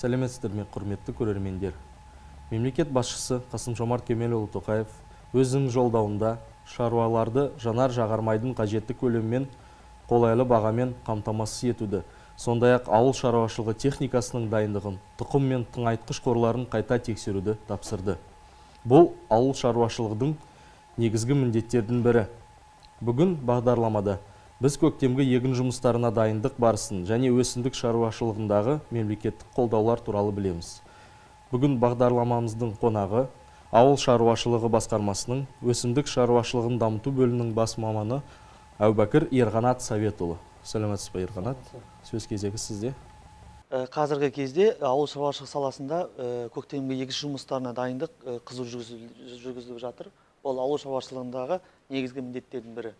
Сәлеметсіздер ме, құрметті көрермендер. Мемлекет басшысы Қасым-Жомарт Кемелұлы Тоқаев өзінің жолдауында шаруаларды жанар-жағармайдың қажетті көлеммен қолайлы бағамен қамтамасыз етуді, сондай-ақ ауыл шаруашылығы техникасының дайындығын, тұқым мен тыңайтқыш қорларын қайта тексеруді тапсырды. Бұл ауыл шаруашылығының негізгі міндеттердің бірі. Бүгін бағдарламада біз көктемгі егін жұмыстарына дайындық барысын және өсімдік шаруашылығындағы мемлекеттік қолдаулар туралы білеміз. Бүгін бағдарламамыздың қонағы ауыл шаруашылығы басқармасының өсімдік шаруашылығын дамыту бөлімінің бас маманы Әубәкір Ерғанат Советұлы. Сәлеметсіз бе, Ерғанат? Сөз кезегі сізде. Қазіргі кезде ауыл шаруашылығы саласында көктемгі егіс жұмыстарына дайындық қызу жүргізіліп жатыр. Ол ауыл шаруашылығындағы негізгі міндеттердің бірі.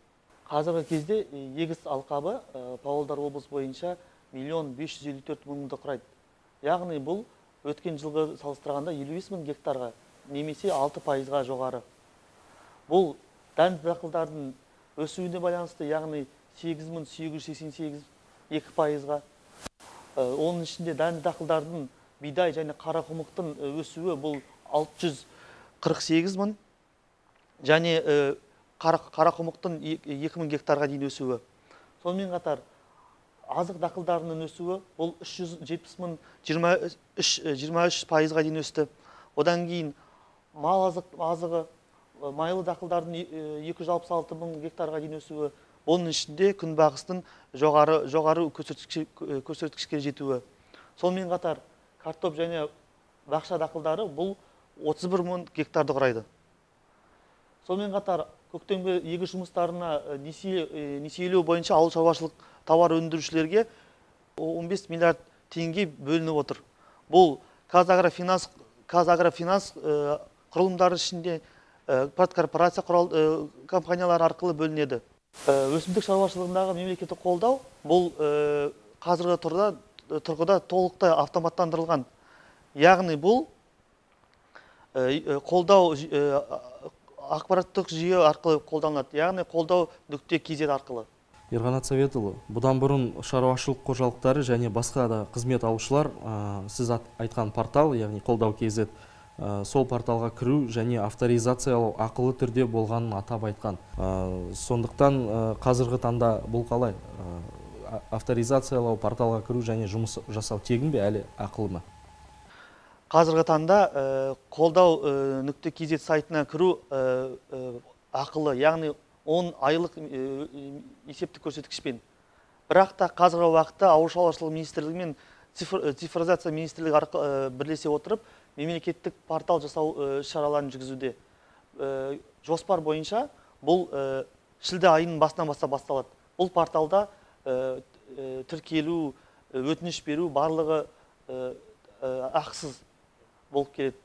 Қазіргі кезде егіс алқабы Павлодар облысы бойынша 1.554.000-ды құрайды. Яғни бұл өткен жылғы салыстырғанда 55.000 гектарға, немесе 6%-ға жоғары. Бұл дәнді дақылдардың өсуіне байланысты, яғни 8.888 2%-ға. Оның ішінде дәнді дақылдардың бидай және қарақұмықтың өсуі бұл 648.000, және қарақұмықтың 2.000 гектарға дейін өсуі. Сонымен қатар азық дақылдарының өсуі бұл 370.000 23%-ға дейін өсті. Одан кейін мал азығы майлы дақылдардың 266.000 гектарға дейін өсуі. Оның ішінде күнбағыстың жоғары көрсеткішке жетуі. Сонымен қатар картоп және бақша дақылдары бұл 31.000 гектарды құрайды. Сонымен қатар көктемгі егіс жұмыстарына несиелеу бойынша ауыл шаруашылық тауар өндірушілерге 15 миллиард теңге бөлініп отыр. Бұл Қазагрофинанс құрылымдары ішінде корпорация компаниялары арқылы бөлінеді. Өсімдік шаруашылығындағы мемлекеттік қолдау бұл қазіргі тұрғыда толықтай автоматтандырылған. Яғни бұл қолдау ақпараттық жүйе арқылы қолданылады. Яғни қолдау.kz арқылы. Ерғанат Советұлы, бұдан бұрын шаруашылық қожалықтары және басқа да қызмет алушылар сіз айтқан портал, яғни қолдау.kz, сол порталға кіру және авторизациялау ақылы түрде болғанын атап айтқан. Сондықтан қазіргі таңда бұл қалай? Авторизациялау, порталға кіру және жұмыс жасау тегін бе, әлі ақылы ма? Қазіргі таңда қолдау.kz сайтына кіру ақылы, яғни 10 айлық есептік көрсеткішпен. Бірақ та қазіргі уақытта ауыл шаруашылығы министрлігі мен цифровизация министрлігі бірлесе отырып, мемлекеттік портал жасау шараларын жүргізуде. Жоспар бойынша бұл шілде айының басынан басталады. Бұл порталда тіркелу, өтініш беру барлығы ақысыз болып келеді.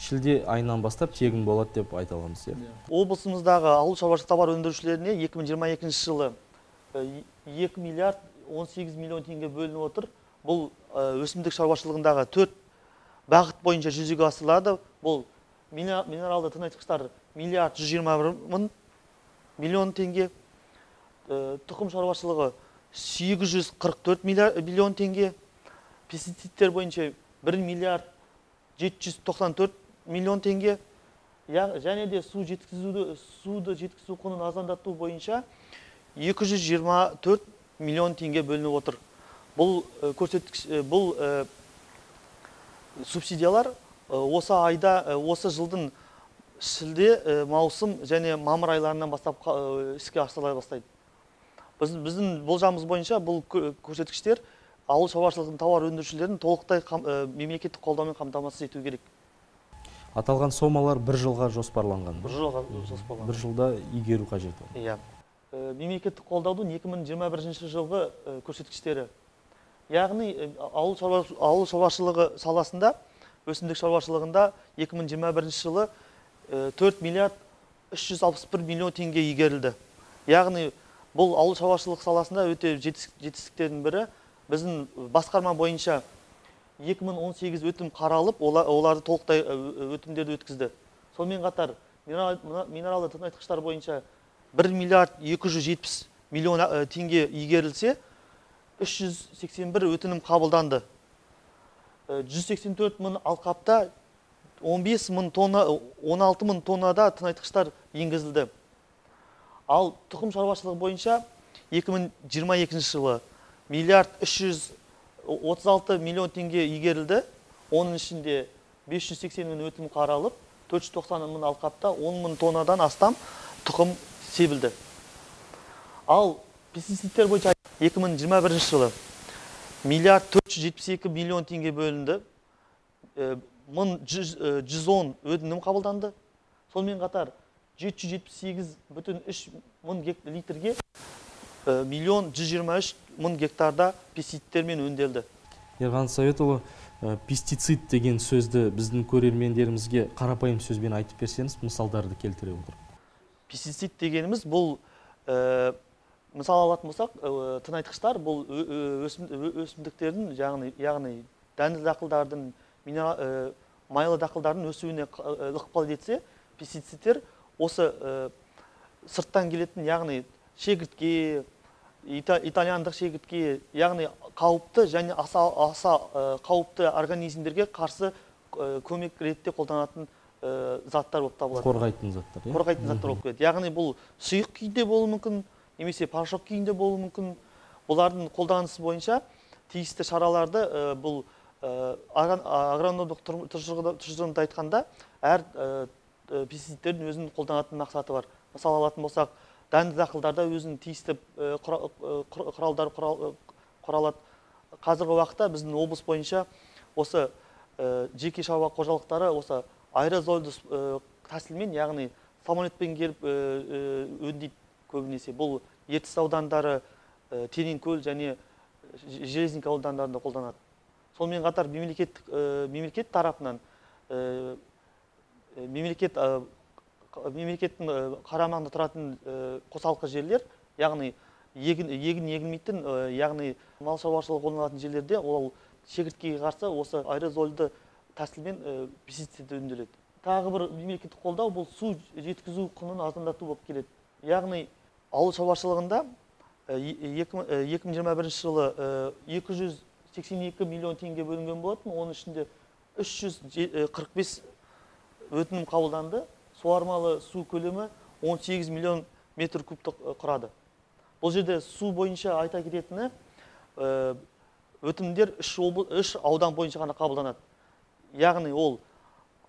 Шілде айынан бастап тегін болады деп айта аламыз. Облысымыздағы ауыл шаруашылық тауар өндірушілеріне 2022 жылы 2 миллиард 18 миллион теңге бөлініп отыр. Бұл өсімдік шаруашылығындағы 4 бағыт бойынша жүзеге асырылады. Бұл минералды тыңайтқыштар миллиард 121 миллион теңге, тұқым шаруашылығы 844 миллион теңге, пестицидтер бойынша 1 миллиард 794 миллион теңге, және де суды жеткізу құнын арзандату бойынша 224 миллион теңге бөлініп отыр. Бұл субсидиялар осы жылдың шілде, маусым және мамыр айларынан бастап іске асырыла бастайды. Біздің болжамымыз бойынша бұл көрсеткіштер ауыл шаруашылығының тауар өндірушілерін толықтай мемлекеттік қолдаумен қамтамасыз ету керек. Аталған сомалар бір жылға жоспарланған. Бір жылда игеру қажет. Мемлекеттік қолдаудың 2021 жылғы көрсеткіштері. Яғни ауыл шаруашылығы саласында, өсімдік шаруашылығында 2021 жылы 4 миллиард 361 миллион теңге игерілді. Яғни бұл ауыл шаруашылық саласында өте жетістіктердің бірі. Біздің басқарма бойынша 2018 өтім қаралып, оларды толықтай өтімдерді өткізді. Сонымен қатар минералды тыңайтқыштар бойынша 1 миллиард 270 миллион теңге игерілсе, 381 өтінім қабылданды. 184 мың алқапта 15 мың тонна, 16 мың тоннада тыңайтқыштар енгізілді. Ал тұқым шаруашылығы бойынша 2022 жылы миллиард 336 миллион теңге игерілді. Оның ішінде 580 мың өтім қаралып, 490 мың алқапта 10 мың тоннадан астам тұқым себілді. Ал пестицидтер бойынша 2021 жылы миллиард 472 миллион теңге бөлінді. 1110 өтінім қабылданды. Сонымен қатар 778,3 мың литрге миллион 123 мың гектарда пестицидтермен өнделді. Ерған Советұлы, пестицид деген сөзді біздің көрермендерімізге қарапайым сөзбен айтып берсеңіз, мысалдарды келтіре отырып. Пестицид дегеніміз бұл, мысал алатын болсақ, тыңайтқыштар бұл өсімдіктердің, яғни дәнді дақылдардың, майлы дақылдардың өсуіне ықпал етсе, пестицидтер осы сырттан келетін, яғни шегіртке, итальяндық шегіртке, яғни қауіпті және аса қауіпті организмдерге қарсы көмек ретінде қолданатын заттар болып табылады. Қорғайтын заттар. Қорғайтын заттар болып келеді. Яғни бұл сұйық күйінде болуы мүмкін, немесе порошок күйінде болуы мүмкін. Бұлардың қолданысы бойынша тиісті шараларды бұл агрономдық тұжырымда айтқанда әр пестицидтердің өзінің қолданатын мақсаты бар. Мысал алатын болсақ, дәнді дақылдарда өзінің тиісті құралдары құралады. Қазіргі уақытта біздің облыс бойынша осы жеке шаруа қожалықтары осы аэрозольді тәсілмен, яғни самолетпен келіп өндейді көбінесе. Бұл Ертіс аудандары, Тереңкөл және Железинка аудандарында қолданады. Сонымен қатар мемлекет тарапынан мемлекеттің қарамағында тұратын қосалқы жерлер, яғни егін егілмейтін, яғни мал шаруашылығы қолданылатын жерлерде ол шегірткеге қарсы осы аэрозольді тәсілмен пестицид өнделеді. Тағы бір мемлекеттік қолдау бұл су жеткізу құнын азамдату болып келеді. Яғни ауыл шаруашылығында 2021 жылы 282 миллион теңге бөлінген болатын, оның ішінде 345 өтінім қабылданды. Суармалы су көлемі 18 миллион метр кубты құрады. Бұл жерде су бойынша айта кететіні, өтінімдер 3 аудан бойынша ғана қабылданады. Яғни ол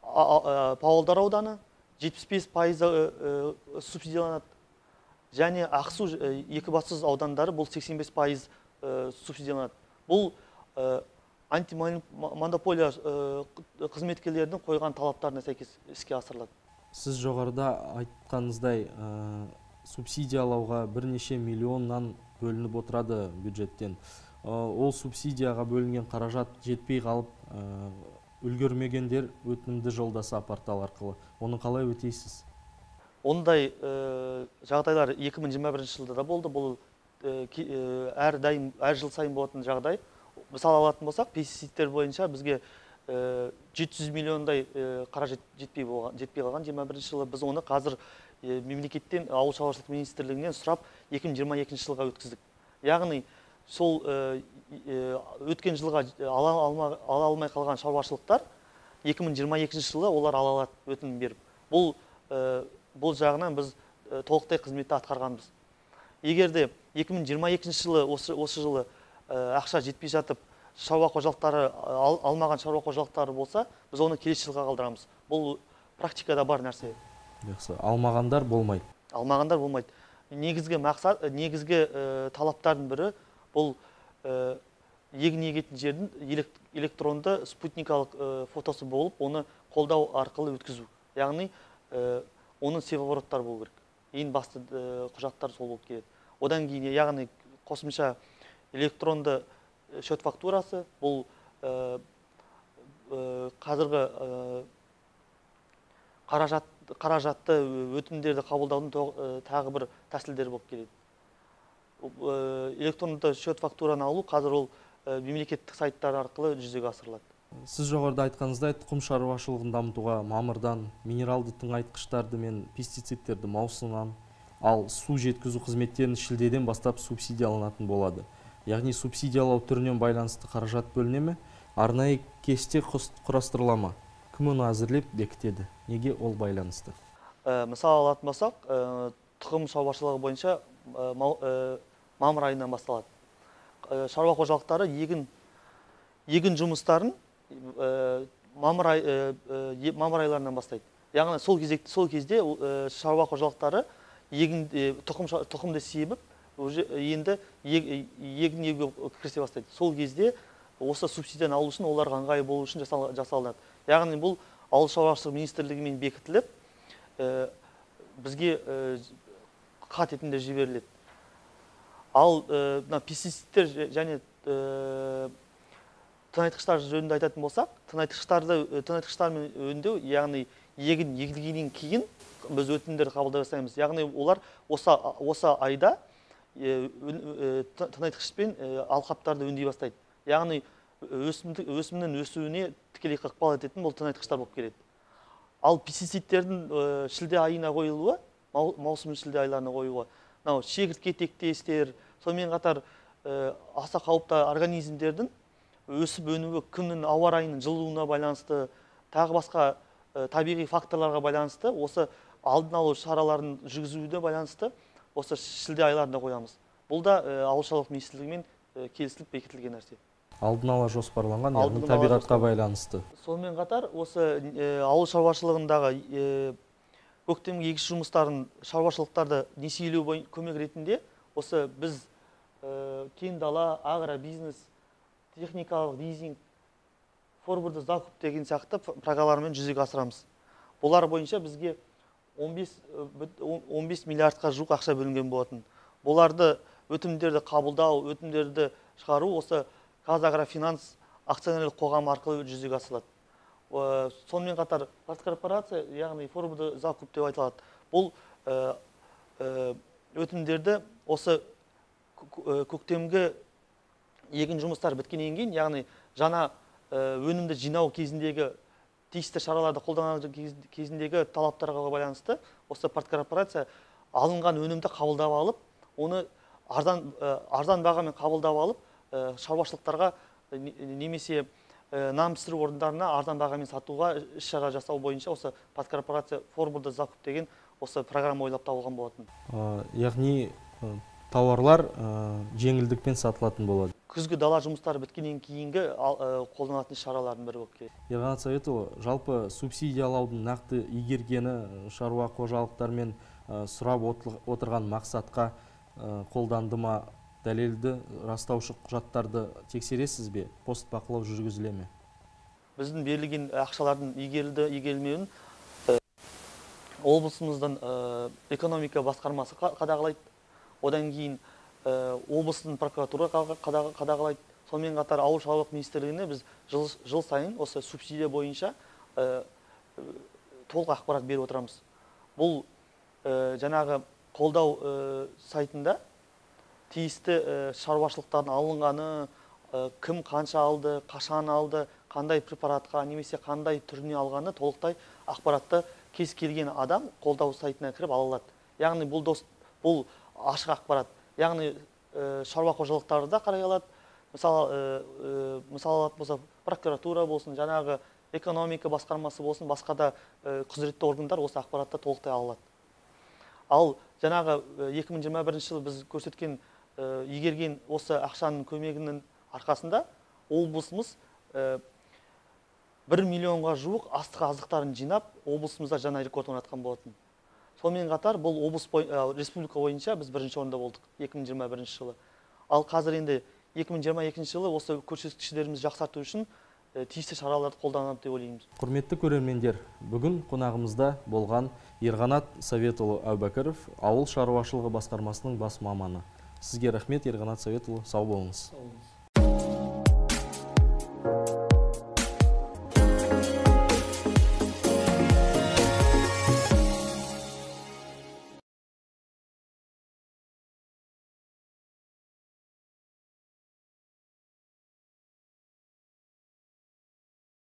Павлодар ауданы 75% субсидияланады. Және Ақсу, Екібастұз аудандары бұл 85% субсидияланады. Бұл антимонополия қызметкерлердің қойған талаптарына сәйкес іске асырылады. Сіз жоғарыда айтқаныңыздай субсидиялауға бірнеше миллионнан бөлініп отырады бюджеттен. Ол субсидияға бөлінген қаражат жетпей қалып, үлгермегендер өтінімді жолдаса портал арқылы. Оны қалай өтейсіз? Ондай жағдайлар 2021 жылда да болды. Бұл әр жыл сайын болатын жағдай. Мысал алатын болсақ, пестицидтер бойынша бізге 700 миллиондай қаражат жетпей қалған 21 жылы. Біз оны қазір мемлекеттен, ауыл шаруашылық министрлігінен сұрап 2022 жылға өткіздік. Яғни сол өткен жылға ала алмай қалған шаруашылықтар 2022 жылы олар ала алады өтінім беріп. Бұл жағынан біз толықтай қызметті атқарғанбыз. Егерде 2022 жылы осы жылы ақша жетпей жатып, шаруа қожалықтары алмаған шаруа қожалықтары болса, біз оны келесі жылға қалдырамыз. Бұл практикада бар нәрсе. Жақсы, алмағандар болмайды. Алмағандар болмайды. Негізгі мақсат, негізгі талаптардың бірі бұл егін егетін жердің электронды спутникалық фотосы болып, оны қолдау арқылы өткізу. Яғни оның севовороттар болу керек. Ең басты құжаттар сол болып келеді. Одан кейін, яғни қосымша электронды счет фактурасы, бұл қазіргі қаражатты өтімдерді қабылдаудың тағы бір тәсілдері болып келеді. Электронды счет фактураны алу қазір ол мемлекеттік сайттар арқылы жүзеге асырылады. Сіз жоғарыда айтқаныңыздай, тұқым шаруашылығын дамытуға мамырдан минералды тыңайтқыштарды мен пестицидтерді маусымнан, ал су жеткізу қызметтерін шілдеден бастап субсидияланатын болады. Яғни субсидиялау түрінен байланысты қаражат бөліне ме? Арнайы кесте құрастырыла ма? Кім оны әзірлеп бекітеді? Неге ол байланысты? Мысалы алатын болсақ, тұқым шаруашылығы бойынша мамыр айынан басталады. Шаруа қожалықтары егін жұмыстарын мамыр айларынан бастайды. Яғни сол кезде шаруа қожалықтары тұқымды себіп, енді егін егуге кірісе бастайды. Сол кезде осы субсидияны алу үшін оларға ыңғайлы болу үшін жасалынады. Яғни бұл ауыл шаруашылығы министрлігімен бекітіліп, бізге хат ретінде жіберіледі. Ал пестицидтер және тыңайтқыштар жөнінде айтатын болсақ, тыңайтқыштармен өңдеу, яғни егін егілгеннен кейін біз өтімдерді қабылдай бастаймыз. Яғни олар осы айда тыңайтқышпен алқаптарды өңдей бастайды. Яғни өсімнің өсуіне тікелей ықпал ететін бұл тыңайтқыштар болып келеді. Ал пестицидтердің шілде айына қойылуы, маусым шілде айларына қойылуы, шегіртке тектестер, сонымен қатар аса қауіпті организмдердің өсіп өнуі күннің ауа райының жылуына байланысты, тағы басқа табиғи факторларға байланысты, осы алдын алу шараларын жүргізуіне байланысты осы шілде айларында қоямыз. Бұл да ауыл шаруашылығы министрлігімен келісіліп бекітілген нәрсе. Алдын ала жоспарланған, яғни табиғатқа байланысты. Сонымен қатар осы ауыл шаруашылығындағы көктемгі егіс жұмыстарын шаруашылықтарды несиелеу көмек ретінде осы біз кең дала, агробизнес, техникалық лизинг, форварды закуп деген сияқты программалармен жүзеге асырамыз. Бұлар бойынша бізге 15 миллиардқа жуық ақша бөлінген болатын. Бұларды өтімдерді қабылдау, өтімдерді шығару осы Қазагрофинанс акционерлік қоғамы арқылы жүзеге асырылады. Сонымен қатар корпорация, яғни форварды закуп деп айтылады. Бұл өтімдерді осы көктемгі егін жұмыстар біткеннен кейін, яғни жаңа өнімді жинау кезіндегі тиісті шараларды қолданған кезіндегі талаптарға байланысты осы корпорация алынған өнімді қабылдап алып, оны арзан бағамен қабылдап алып, шаруашылықтарға немесе нан пісіру орындарына арзан бағамен сатуға іс-шара жасау бойынша осы подкорпорация форварды закуп деген осы программа ойлап табылған болатын. Яғни тауарлар жеңілдікпен сатылатын болады. Күзгі дала жұмыстары біткеннен кейінгі қолданатын шаралардың бірі болып келеді. Ерғанат Советұлы, жалпы субсидиялаудың нақты игергені шаруа қожалықтармен сұрап отырған мақсатқа қолданды ма? Дәлелді растаушы құжаттарды тексересіз бе? Пост бақылау жүргізіле ме? Біздің берілген ақшалардың игерілді, игерілмеуін облысымыздың экономика басқармасы қадағалайды. Одан кейін облыстың прокуратура қадағалайды. Сонымен қатар ауыл шаруашылық министрлігіне біз жыл сайын осы субсидия бойынша толық ақпарат беріп отырамыз. Бұл жаңағы қолдау сайтында тиісті шаруашылықтардың алынғаны, кім қанша алды, қашан алды, қандай препаратқа, немесе қандай түріне алғаны толықтай ақпаратты кез келген адам қолдау сайтына кіріп ала алады. Яғни бұл ашық ақпарат. Яғни шаруа қожалықтары да қарай алады. Мысалы алатын болса, прокуратура болсын, жаңағы экономика басқармасы болсын, басқа да құзыретті органдар осы ақпаратты толықтай ала алады. Ал жаңағы 2021 жылы біз көрсеткен игерген осы ақшаның көмегінің арқасында облысымыз 1 миллионға жуық астық азықтарын жинап, облысымызда жаңа рекорд орнатқан болатын. Сонымен қатар бұл республика бойынша біз бірінші орында болдық 2021 жылы. Ал қазір енді 2022 жылы осы көрсеткіштерімізді жақсарту үшін тиісті шараларды қолданады деп ойлаймыз. Құрметті көрермендер, бүгін қонағымызда болған Ерғанат Советұлы Әубәкіров, ауыл шаруашылығы басқармасының бас маманы. Сізге рахмет, Ерғанат Советұлы, сау болыңыз.